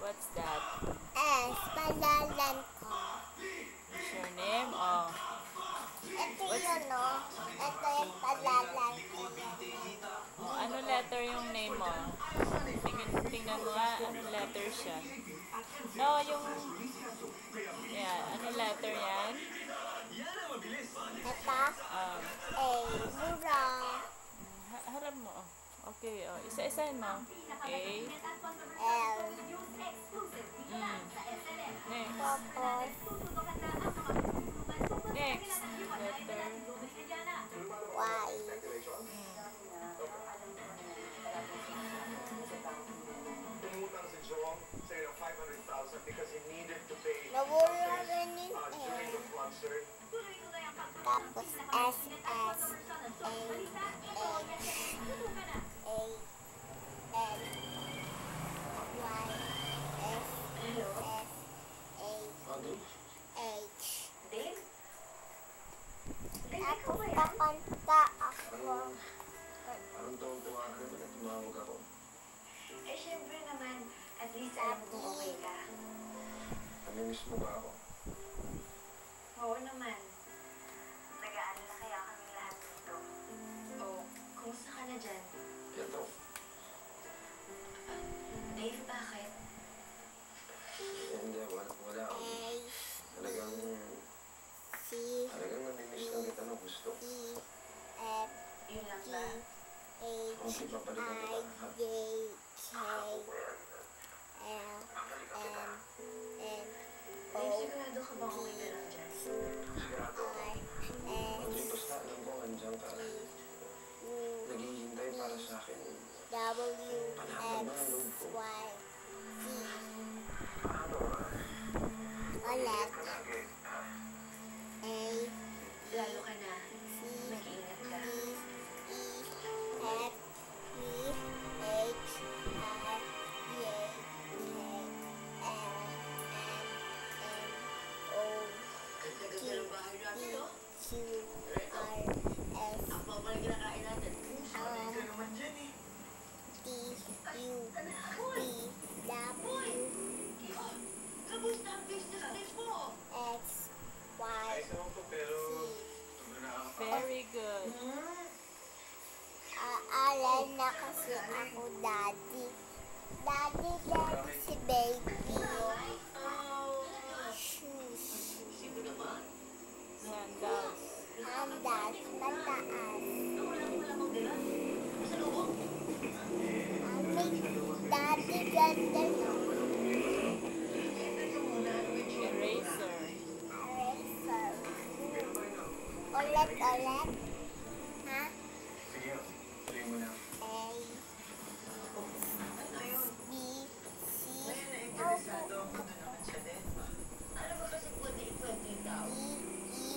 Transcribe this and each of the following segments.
What's that? S. Palalan ko. What's your name? Oh. Ito yun, no? Ito yung palalan ko. Oh, ano letter yung name mo? Tingnan mo nga, ano letter siya? No, yung... Yan, ano letter yan? Ito? Oh. A. Mura. Harap mo. Oh. Okay, oh. Isa-isahin mo. A. L. Next. Tapos, Next. Letter. Y. Nawala rin yung L. Tapos, S. S. A. H. A. L. Y. S. S. A. H. Tapos, kakanta ako. Anong tuwang-tuwa ka naman at tumawag ako? Eh, syempre naman, at least alam kong okay ka. Namimiss mo ba ako? Oo naman. Nag-aalala kaya kaming lahat dito. Oh, kumusta ka na dyan? Ito. Dave, bakit? Hindi, wala ako. A. Talagang namimiss lang kita ng gusto. E. F. Yun lang G. ba? H. Kung di papalitan kita, ha? I. J. K. L. M. N. O. Dave, sigurado ka bang okay ka lang dyan? Sigurado ako. I. S. Hindi basta alam ko andyan ka. U. Naghihintay para sa akin. W. X. Y. Z. Paano ka? Ulit. Lagi. A. Lalo ka na. C. Mag-iingat ka. D. E. F. E. H. I. J. K. L. M. N. O. Ganda-ganda ng bahay natin, no? Q. R. S. Ang papalang kinakain natin. Um, Ka naman dyan, eh. T. U. V. W. Kamusta ang business trip mo? X. Y. Z. Very good. Aalala na kasi ako, Daddy. Daddy si baby. Shoes. Sino naman? Sandals. Handas. Mataas. Wala mong dila? Sa loob? Daddy ganda no. Eraser. Eraser. Ulit. Ha? Sige, tuloy mo na. A. Ano yun? B. C. Ngayon na interesado ako doon naman siya din. Ano ba kasi pwede ikwento yung tao? E.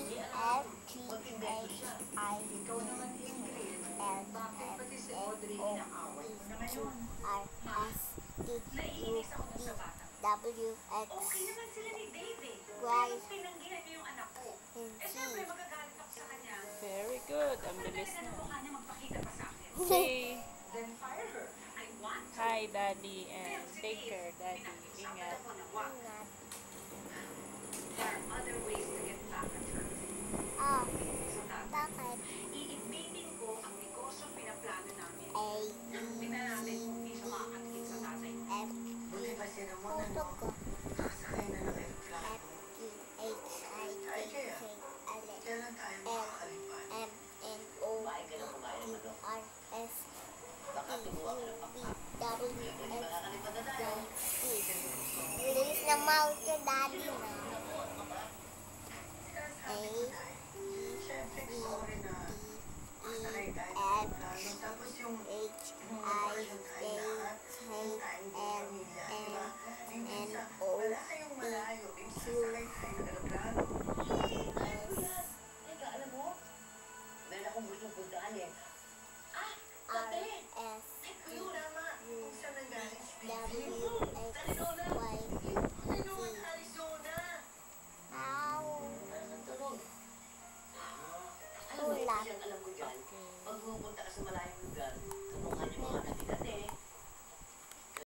E. F. G. Mag-invento siya. H. I. Ikaw naman Ingrid. L. Bakit pati si M. Audrey O. inaaway mo na Q. ngayon? R. S. T. U. Naiinis ako V. sa bata. W. X. Okay naman sila ni David. Y. Pero pinanggihan niyo yung anak ko. and Eh Z. syempre magagalit ako sa kanya. Very good. Ang Kung bilis talaga na. namukha niya magpakita pa sa akin. Say Then fire her. I want to. hi, Daddy, and take care, Daddy. Ingat. Ako na wag. Ingat. There are other ways to get back at her. Oh, So tatay, bakit? iibitin ko ang negosyo pinaplano namin. A. Tingnan natin kung hindi siya makakatingin sa tatay. F. Buti pa sila mo Puto ko. Sakay na ng F. aeroplano. E. H. I. J. K. L. Kailan tayo L. makakalipan? M. N. O. Kumain ka ng kumain Q. naman doon. R. S. Baka T. U. tumuha ka ng V. pakpak. W. Hindi X. makakalipan na tayo. Y. Bilis na mouth ko, Daddy, na. A. Siyempre, B. sorry na. D. E. Sakay tayo ng F. aeroplano. Tapos yung H. I.